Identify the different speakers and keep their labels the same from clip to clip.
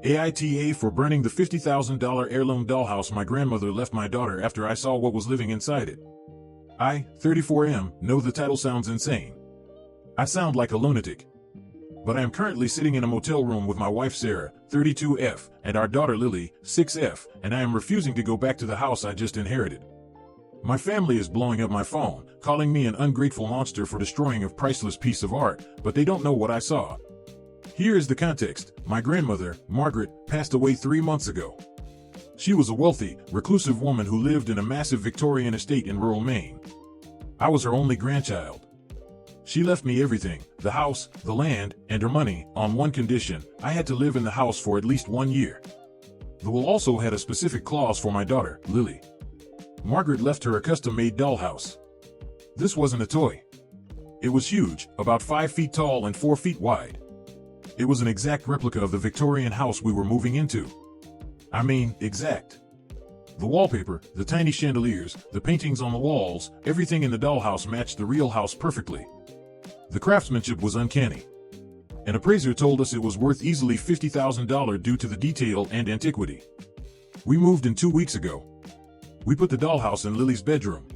Speaker 1: AITA for burning the $50,000 heirloom dollhouse my grandmother left my daughter after I saw what was living inside it. I, 34M, know the title sounds insane. I sound like a lunatic. But I am currently sitting in a motel room with my wife Sarah, 32F, and our daughter Lily, 6F, and I am refusing to go back to the house I just inherited. My family is blowing up my phone, calling me an ungrateful monster for destroying a priceless piece of art, but they don't know what I saw. Here is the context. My grandmother, Margaret, passed away 3 months ago. She was a wealthy, reclusive woman who lived in a massive Victorian estate in rural Maine. I was her only grandchild. She left me everything, the house, the land, and her money, on one condition: I had to live in the house for at least 1 year. The will also had a specific clause for my daughter, Lily. Margaret left her a custom-made dollhouse. This wasn't a toy. It was huge, about 5 feet tall and 4 feet wide. It was an exact replica of the Victorian house we were moving into. I mean, exact. The wallpaper, the tiny chandeliers, the paintings on the walls, everything in the dollhouse matched the real house perfectly. The craftsmanship was uncanny. An appraiser told us it was worth easily $50,000 due to the detail and antiquity. We moved in 2 weeks ago. We put the dollhouse in Lily's bedroom.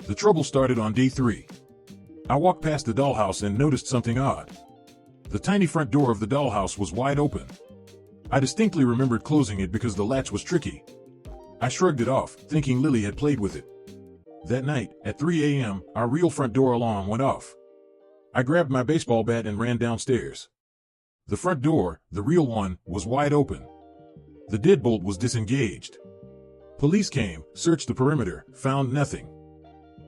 Speaker 1: The trouble started on day 3. I walked past the dollhouse and noticed something odd. The tiny front door of the dollhouse was wide open. I distinctly remembered closing it because the latch was tricky. I shrugged it off, thinking Lily had played with it. That night, at 3 a.m., our real front door alarm went off. I grabbed my baseball bat and ran downstairs. The front door, the real one, was wide open. The deadbolt was disengaged. Police came, searched the perimeter, found nothing.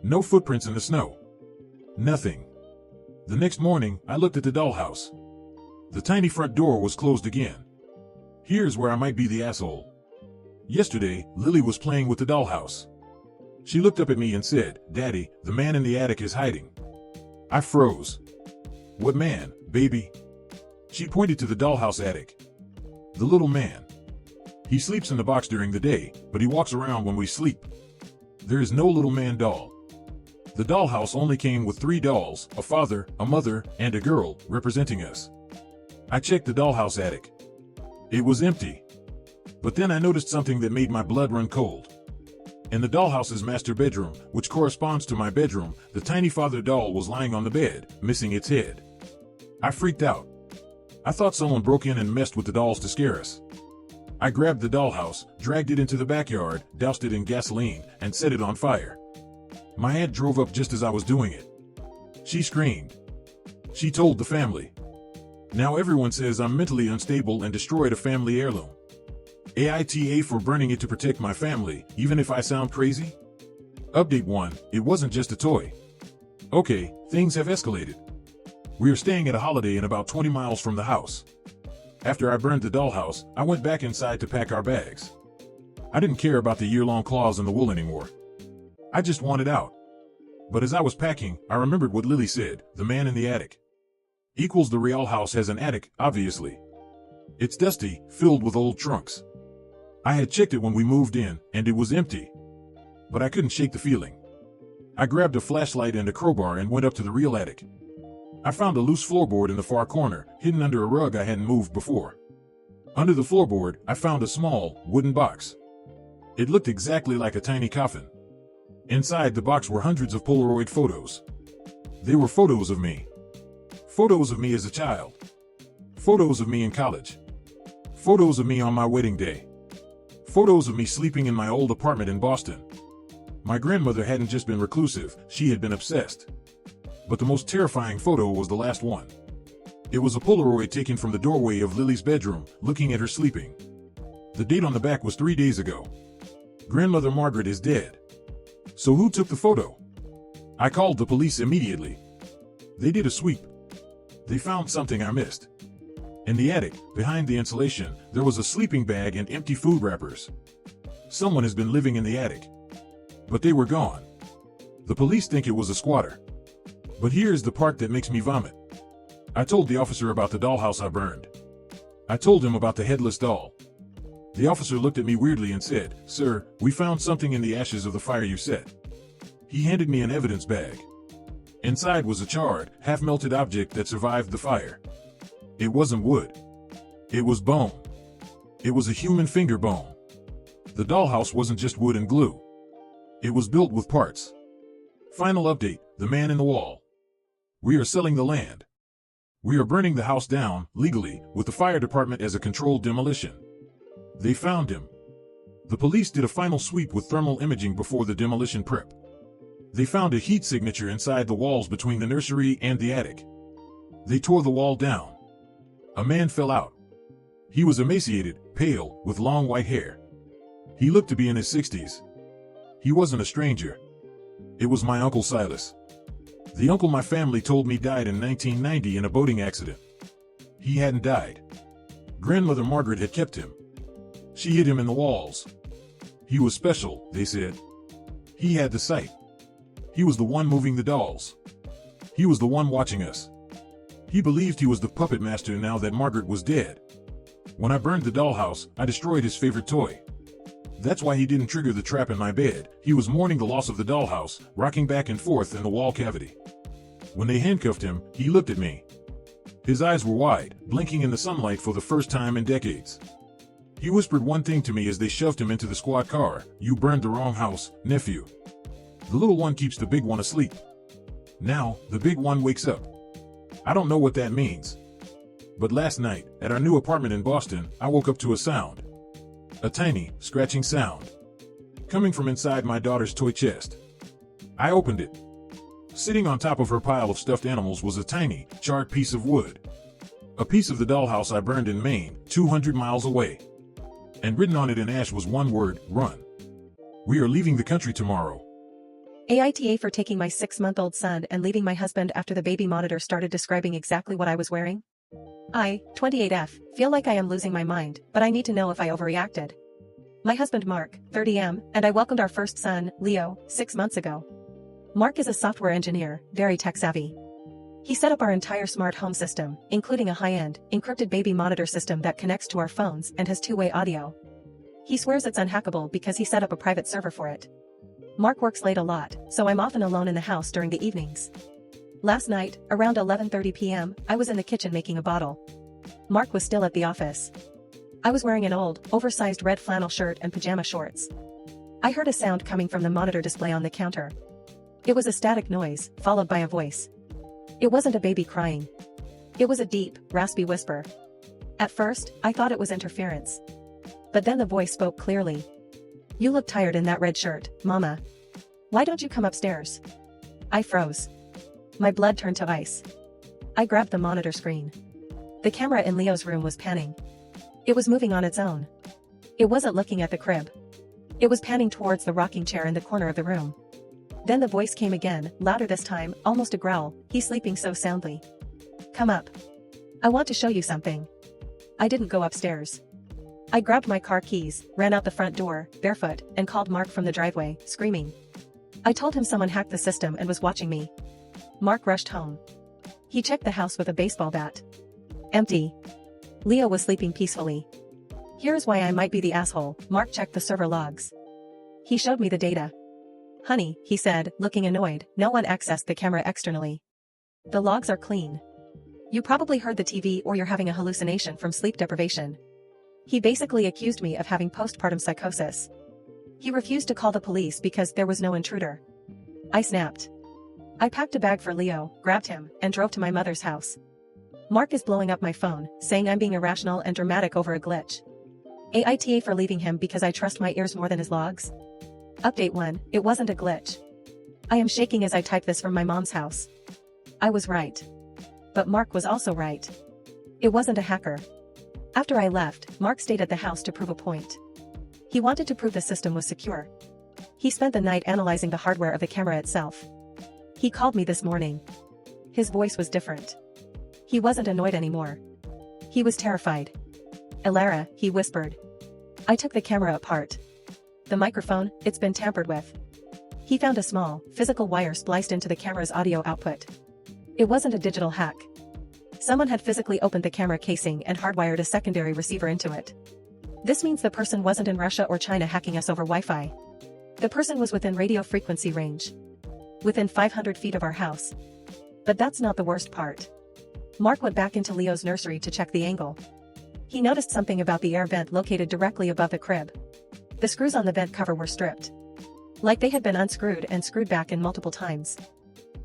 Speaker 1: No footprints in the snow. Nothing. The next morning, I looked at the dollhouse. The tiny front door was closed again. Here's where I might be the asshole. Yesterday, Lily was playing with the dollhouse. She looked up at me and said, "Daddy, the man in the attic is hiding." I froze. "What man, baby?" She pointed to the dollhouse attic. "The little man. He sleeps in the box during the day, but he walks around when we sleep. There is no little man doll." The dollhouse only came with 3 dolls, a father, a mother, and a girl, representing us. I checked the dollhouse attic. It was empty. But then I noticed something that made my blood run cold. In the dollhouse's master bedroom, which corresponds to my bedroom, the tiny father doll was lying on the bed, missing its head. I freaked out. I thought someone broke in and messed with the dolls to scare us. I grabbed the dollhouse, dragged it into the backyard, doused it in gasoline, and set it on fire. My aunt drove up just as I was doing it. She screamed. She told the family. Now everyone says I'm mentally unstable and destroyed a family heirloom. AITA for burning it to protect my family, even if I sound crazy? Update 1, it wasn't just a toy. Okay, things have escalated. We are staying at a Holiday Inn about 20 miles from the house. After I burned the dollhouse, I went back inside to pack our bags. I didn't care about the year-long clause in the will anymore. I just wanted out. But as I was packing, I remembered what Lily said, the man in the attic. Equals the real house has an attic, obviously. It's dusty, filled with old trunks. I had checked it when we moved in, and it was empty. But I couldn't shake the feeling. I grabbed a flashlight and a crowbar and went up to the real attic. I found a loose floorboard in the far corner, hidden under a rug I hadn't moved before. Under the floorboard, I found a small, wooden box. It looked exactly like a tiny coffin. Inside the box were hundreds of Polaroid photos. They were photos of me. Photos of me as a child. Photos of me in college. Photos of me on my wedding day. Photos of me sleeping in my old apartment in Boston. My grandmother hadn't just been reclusive, she had been obsessed. But the most terrifying photo was the last one. It was a Polaroid taken from the doorway of Lily's bedroom, looking at her sleeping. The date on the back was 3 days ago. Grandmother Margaret is dead. So who took the photo? I called the police immediately. They did a sweep. They found something I missed. In the attic, behind the insulation, there was a sleeping bag and empty food wrappers. Someone has been living in the attic. But they were gone. The police think it was a squatter. But here's the part that makes me vomit. I told the officer about the dollhouse I burned. I told him about the headless doll. The officer looked at me weirdly and said, "Sir, we found something in the ashes of the fire you set." He handed me an evidence bag. Inside was a charred, half-melted object that survived the fire. It wasn't wood. It was bone. It was a human finger bone. The dollhouse wasn't just wood and glue. It was built with parts. Final update, the man in the wall. We are selling the land. We are burning the house down, legally, with the fire department as a controlled demolition. They found him. The police did a final sweep with thermal imaging before the demolition prep. They found a heat signature inside the walls between the nursery and the attic. They tore the wall down. A man fell out. He was emaciated, pale, with long white hair. He looked to be in his 60s. He wasn't a stranger. It was my Uncle Silas. The uncle my family told me died in 1990 in a boating accident. He hadn't died. Grandmother Margaret had kept him. She hid him in the walls. He was special, they said. He had the sight. He was the one moving the dolls. He was the one watching us. He believed he was the puppet master now that Margaret was dead. When I burned the dollhouse, I destroyed his favorite toy. That's why he didn't trigger the trap in my bed. He was mourning the loss of the dollhouse, rocking back and forth in the wall cavity. When they handcuffed him, he looked at me. His eyes were wide, blinking in the sunlight for the first time in decades. He whispered one thing to me as they shoved him into the squad car: "You burned the wrong house, nephew. The little one keeps the big one asleep. Now, the big one wakes up." I don't know what that means. But last night, at our new apartment in Boston, I woke up to a sound. A tiny, scratching sound. Coming from inside my daughter's toy chest. I opened it. Sitting on top of her pile of stuffed animals was a tiny, charred piece of wood. A piece of the dollhouse I burned in Maine, 200 miles away. And written on it in ash was one word: run. We are leaving the country tomorrow.
Speaker 2: AITA for taking my 6-month-old son and leaving my husband after the baby monitor started describing exactly what I was wearing. I, 28F, feel like I am losing my mind, but I need to know if I overreacted. My husband Mark, 30M, and I welcomed our first son, Leo, 6 months ago. Mark is a software engineer, very tech-savvy. He set up our entire smart home system, including a high-end, encrypted baby monitor system that connects to our phones and has two-way audio. He swears it's unhackable because he set up a private server for it. Mark works late a lot, so I'm often alone in the house during the evenings. Last night, around 11:30 p.m., I was in the kitchen making a bottle. Mark was still at the office. I was wearing an old, oversized red flannel shirt and pajama shorts. I heard a sound coming from the monitor display on the counter. It was a static noise, followed by a voice. It wasn't a baby crying. It was a deep, raspy whisper. At first, I thought it was interference. But then the voice spoke clearly. "You look tired in that red shirt, Mama. Why don't you come upstairs?" I froze. My blood turned to ice. I grabbed the monitor screen. The camera in Leo's room was panning. It was moving on its own. It wasn't looking at the crib. It was panning towards the rocking chair in the corner of the room. Then the voice came again, louder this time, almost a growl. "He's sleeping so soundly. Come up. I want to show you something." I didn't go upstairs. I grabbed my car keys, ran out the front door, barefoot, and called Mark from the driveway, screaming. I told him someone hacked the system and was watching me. Mark rushed home. He checked the house with a baseball bat. Empty. Leo was sleeping peacefully. Here's why I might be the asshole. Mark checked the server logs. He showed me the data. "Honey," he said, looking annoyed, "no one accessed the camera externally. The logs are clean. You probably heard the TV or you're having a hallucination from sleep deprivation." He basically accused me of having postpartum psychosis. He refused to call the police because there was no intruder. I snapped. I packed a bag for Leo, grabbed him, and drove to my mother's house. Mark is blowing up my phone, saying I'm being irrational and dramatic over a glitch. AITA for leaving him because I trust my ears more than his logs. Update 1, it wasn't a glitch. I am shaking as I type this from my mom's house. I was right. But Mark was also right. It wasn't a hacker. After I left, Mark stayed at the house to prove a point. He wanted to prove the system was secure. He spent the night analyzing the hardware of the camera itself. He called me this morning. His voice was different. He wasn't annoyed anymore. He was terrified. "Elara," he whispered. I took the camera apart. The microphone, it's been tampered with. He found a small, physical wire spliced into the camera's audio output. It wasn't a digital hack. Someone had physically opened the camera casing and hardwired a secondary receiver into it. This means the person wasn't in Russia or China hacking us over Wi-Fi. The person was within radio frequency range. Within 500 feet of our house. But that's not the worst part. Mark went back into Leo's nursery to check the angle. He noticed something about the air vent located directly above the crib. The screws on the vent cover were stripped. Like they had been unscrewed and screwed back in multiple times.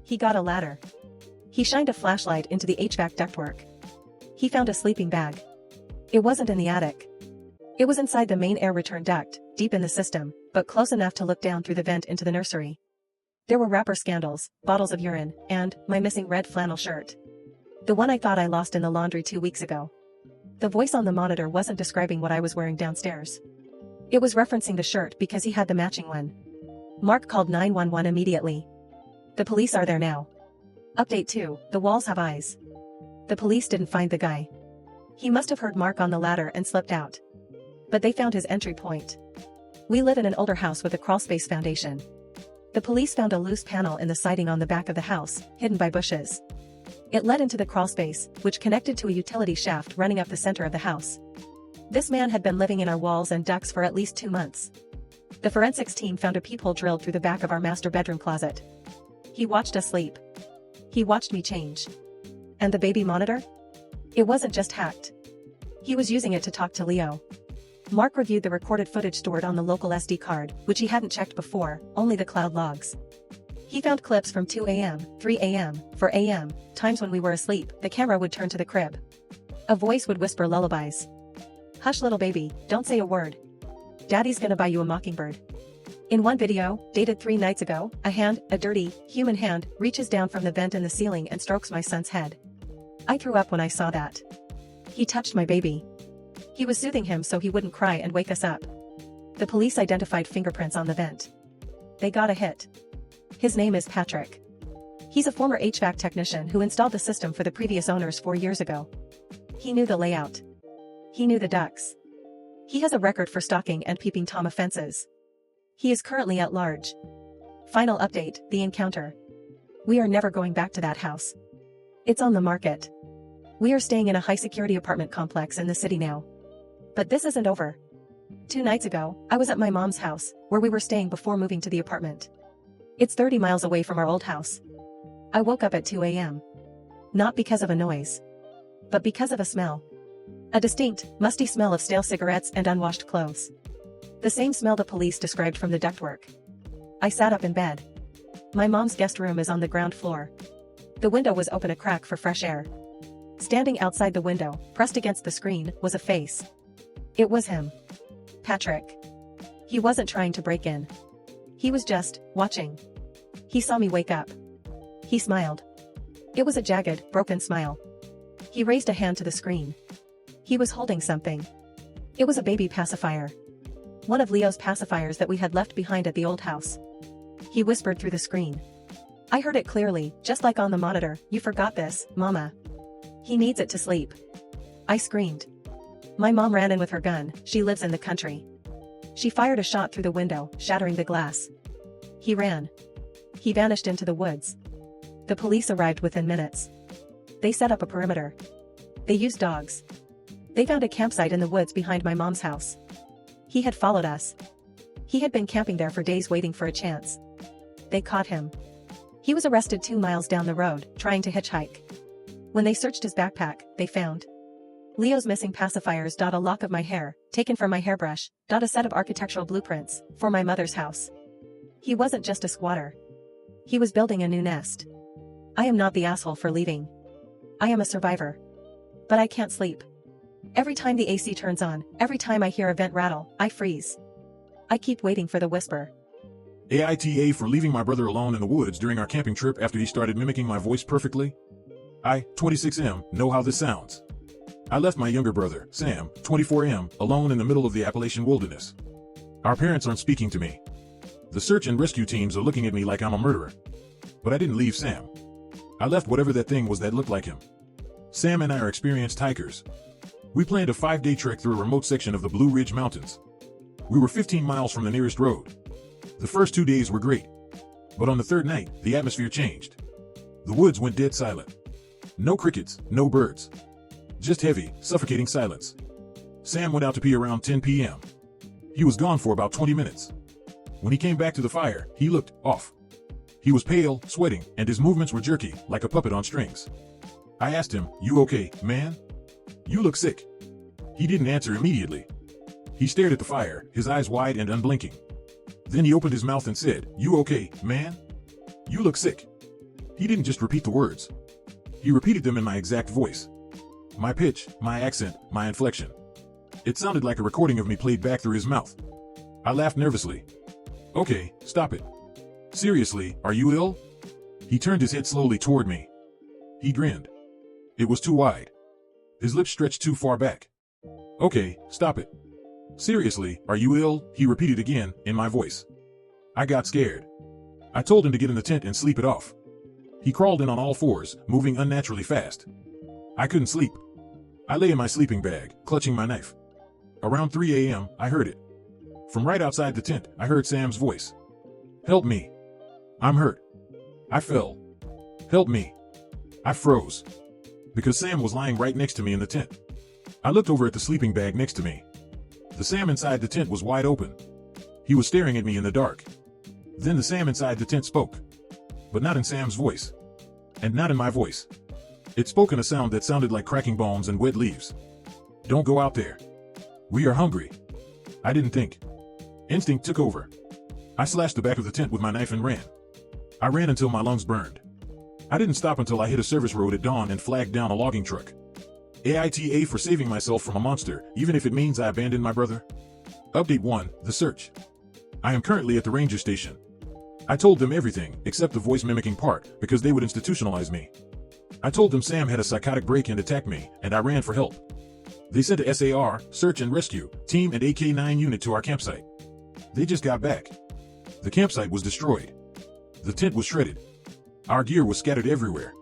Speaker 2: He got a ladder. He shined a flashlight into the HVAC ductwork. He found a sleeping bag. It wasn't in the attic. It was inside the main air return duct, deep in the system, but close enough to look down through the vent into the nursery. There were wrapper scandals, bottles of urine, and my missing red flannel shirt. The one I thought I lost in the laundry 2 weeks ago. The voice on the monitor wasn't describing what I was wearing downstairs. It was referencing the shirt because he had the matching one. Mark called 911 immediately. The police are there now. Update 2, the walls have eyes. The police didn't find the guy. He must have heard Mark on the ladder and slipped out. But they found his entry point. We live in an older house with a crawlspace foundation. The police found a loose panel in the siding on the back of the house, hidden by bushes. It led into the crawlspace, which connected to a utility shaft running up the center of the house. This man had been living in our walls and ducts for at least 2 months. The forensics team found a peephole drilled through the back of our master bedroom closet. He watched us sleep. He watched me change. And the baby monitor? It wasn't just hacked. He was using it to talk to Leo. Mark reviewed the recorded footage stored on the local SD card, which he hadn't checked before, only the cloud logs. He found clips from 2 a.m., 3 a.m., 4 a.m., times when we were asleep. The camera would turn to the crib. A voice would whisper lullabies. Hush little baby, don't say a word. Daddy's gonna buy you a mockingbird. In one video, dated 3 nights ago, a dirty, human hand, reaches down from the vent in the ceiling and strokes my son's head. I threw up when I saw that. He touched my baby. He was soothing him so he wouldn't cry and wake us up. The police identified fingerprints on the vent. They got a hit. His name is Patrick. He's a former HVAC technician who installed the system for the previous owners 4 years ago. He knew the layout. He knew the ducts. He has a record for stalking and peeping Tom offenses. He is currently at large. Final update, the encounter. We are never going back to that house. It's on the market. We are staying in a high-security apartment complex in the city now. But this isn't over. 2 nights ago, I was at my mom's house, where we were staying before moving to the apartment. It's 30 miles away from our old house. I woke up at 2 a.m. Not because of a noise. But because of a smell. A distinct, musty smell of stale cigarettes and unwashed clothes. The same smell the police described from the ductwork. I sat up in bed. My mom's guest room is on the ground floor. The window was open a crack for fresh air. Standing outside the window, pressed against the screen, was a face. It was him. Patrick. He wasn't trying to break in. He was just watching. He saw me wake up. He smiled. It was a jagged, broken smile. He raised a hand to the screen. He was holding something. It was a baby pacifier. One of Leo's pacifiers that we had left behind at the old house. He whispered through the screen. I heard it clearly, just like on the monitor. You forgot this, Mama. He needs it to sleep. I screamed. My mom ran in with her gun. She lives in the country. She fired a shot through the window, shattering the glass. He ran. He vanished into the woods. The police arrived within minutes. They set up a perimeter. They used dogs. They found a campsite in the woods behind my mom's house. He had followed us. He had been camping there for days waiting for a chance. They caught him. He was arrested 2 miles down the road, trying to hitchhike. When they searched his backpack, they found Leo's missing pacifiers. A lock of my hair, taken from my hairbrush. A set of architectural blueprints, for my mother's house. He wasn't just a squatter. He was building a new nest. I am not the asshole for leaving. I am a survivor. But I can't sleep. Every time the AC turns on, every time I hear a vent rattle, I freeze. I keep waiting for the whisper.
Speaker 1: AITA for leaving my brother alone in the woods during our camping trip after he started mimicking my voice perfectly. I, 26M, know how this sounds. I left my younger brother, Sam, 24M, alone in the middle of the Appalachian wilderness. Our parents aren't speaking to me. The search and rescue teams are looking at me like I'm a murderer. But I didn't leave Sam. I left whatever that thing was that looked like him. Sam and I are experienced hikers. We planned a 5-day trek through a remote section of the Blue Ridge Mountains. We were 15 miles from the nearest road. The first 2 days were great. But on the 3rd night, the atmosphere changed. The woods went dead silent. No crickets, no birds. Just heavy, suffocating silence. Sam went out to pee around 10 p.m. He was gone for about 20 minutes. When he came back to the fire, he looked off. He was pale, sweating, and his movements were jerky, like a puppet on strings. I asked him, "You okay, man? You look sick." He didn't answer immediately. He stared at the fire, his eyes wide and unblinking. Then he opened his mouth and said, "You okay, man? You look sick." He didn't just repeat the words. He repeated them in my exact voice. My pitch, my accent, my inflection. It sounded like a recording of me played back through his mouth. I laughed nervously. "Okay, stop it. Seriously, are you ill?" He turned his head slowly toward me. He grinned. It was too wide. His lips stretched too far back. "Okay, stop it. Seriously, are you ill?" he repeated again, in my voice. I got scared. I told him to get in the tent and sleep it off. He crawled in on all fours, moving unnaturally fast. I couldn't sleep. I lay in my sleeping bag, clutching my knife. Around 3 a.m., I heard it. From right outside the tent, I heard Sam's voice. "Help me. I'm hurt. I fell. Help me." I froze. Because Sam was lying right next to me in the tent. I looked over at the sleeping bag next to me. The Sam inside the tent was wide open. He was staring at me in the dark. Then the Sam inside the tent spoke. But not in Sam's voice. And not in my voice. It spoke in a sound that sounded like cracking bones and wet leaves. "Don't go out there. We are hungry." I didn't think. Instinct took over. I slashed the back of the tent with my knife and ran. I ran until my lungs burned. I didn't stop until I hit a service road at dawn and flagged down a logging truck. AITA for saving myself from a monster, even if it means I abandoned my brother. Update 1, the search. I am currently at the ranger station. I told them everything, except the voice mimicking part, because they would institutionalize me. I told them Sam had a psychotic break and attacked me, and I ran for help. They sent a SAR, search and rescue, team and AK-9 unit to our campsite. They just got back. The campsite was destroyed. The tent was shredded. Our gear was scattered everywhere.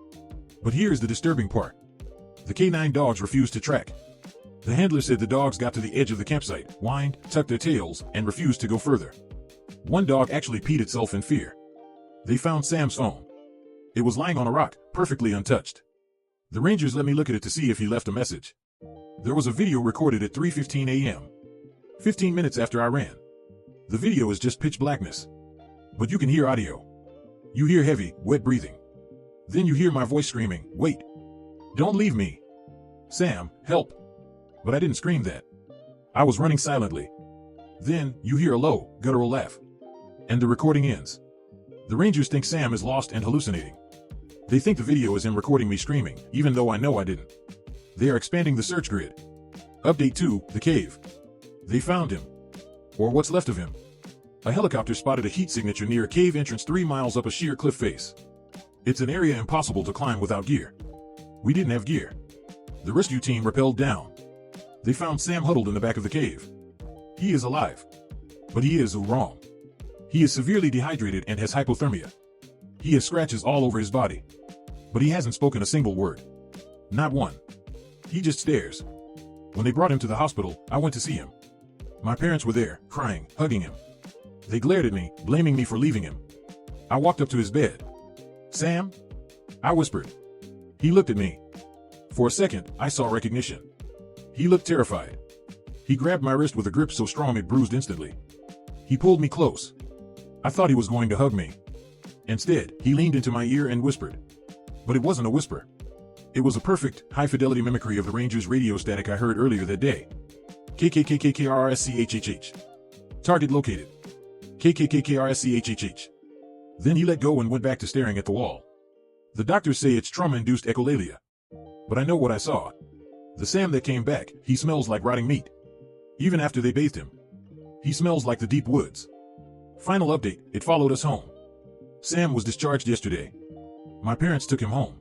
Speaker 1: But here's the disturbing part. The K9 dogs refused to track. The handler said the dogs got to the edge of the campsite, whined, tucked their tails, and refused to go further. One dog actually peed itself in fear. They found Sam's phone. It was lying on a rock, perfectly untouched. The rangers let me look at it to see if he left a message. There was a video recorded at 3:15 a.m. 15 minutes after I ran. The video is just pitch blackness. But you can hear audio. You hear heavy, wet breathing. Then you hear my voice screaming, "Wait. Don't leave me. Sam, help." But I didn't scream that. I was running silently. Then, you hear a low, guttural laugh. And the recording ends. The rangers think Sam is lost and hallucinating. They think the video is him recording me screaming, even though I know I didn't. They are expanding the search grid. Update 2, the cave. They found him. Or what's left of him. A helicopter spotted a heat signature near a cave entrance 3 miles up a sheer cliff face. It's an area impossible to climb without gear. We didn't have gear. The rescue team rappelled down. They found Sam huddled in the back of the cave. He is alive. But he is wrong. He is severely dehydrated and has hypothermia. He has scratches all over his body. But he hasn't spoken a single word. Not one. He just stares. When they brought him to the hospital, I went to see him. My parents were there, crying, hugging him. They glared at me, blaming me for leaving him. I walked up to his bed. "Sam?" I whispered. He looked at me. For a second, I saw recognition. He looked terrified. He grabbed my wrist with a grip so strong it bruised instantly. He pulled me close. I thought he was going to hug me. Instead, he leaned into my ear and whispered. But it wasn't a whisper. It was a perfect, high-fidelity mimicry of the Rangers' radio static I heard earlier that day. KKKKRSCHHH. Target located. KKKKRSCHHH. Then he let go and went back to staring at the wall. The doctors say it's trauma-induced echolalia. But I know what I saw. The Sam that came back, he smells like rotting meat. Even after they bathed him. He smells like the deep woods. Final update, it followed us home. Sam was discharged yesterday. My parents took him home.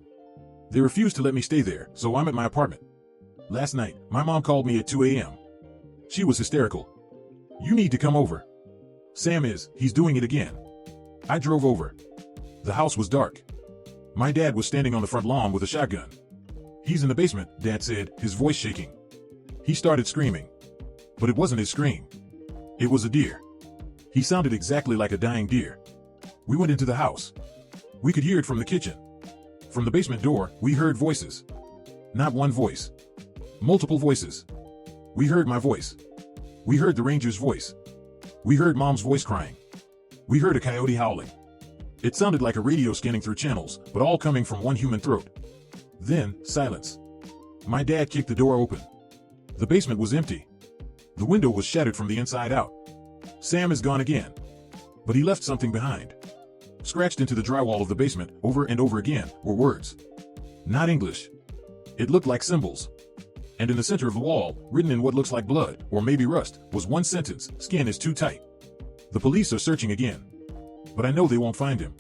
Speaker 1: They refused to let me stay there, so I'm at my apartment. Last night, my mom called me at 2 a.m. She was hysterical. "You need to come over." Sam he's doing it again. I drove over. The house was dark. My dad was standing on the front lawn with a shotgun. "He's in the basement," Dad said, his voice shaking. He started screaming. But it wasn't his scream. It was a deer. He sounded exactly like a dying deer. We went into the house. We could hear it from the kitchen. From the basement door, we heard voices. Not one voice. Multiple voices. We heard my voice. We heard the ranger's voice. We heard Mom's voice crying. We heard a coyote howling. It sounded like a radio scanning through channels, but all coming from one human throat. Then, silence. My dad kicked the door open. The basement was empty. The window was shattered from the inside out. Sam is gone again. But he left something behind. Scratched into the drywall of the basement over and over again were words. Not English. It looked like symbols. And in the center of the wall, written in what looks like blood, or maybe rust, was one sentence: skin is too tight. The police are searching again. But I know they won't find him.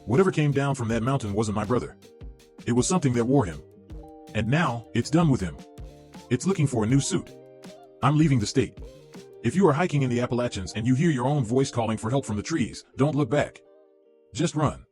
Speaker 1: Whatever came down from that mountain wasn't my brother. It was something that wore him. And now, it's done with him. It's looking for a new suit. I'm leaving the state. If you are hiking in the Appalachians and you hear your own voice calling for help from the trees, don't look back. Just run.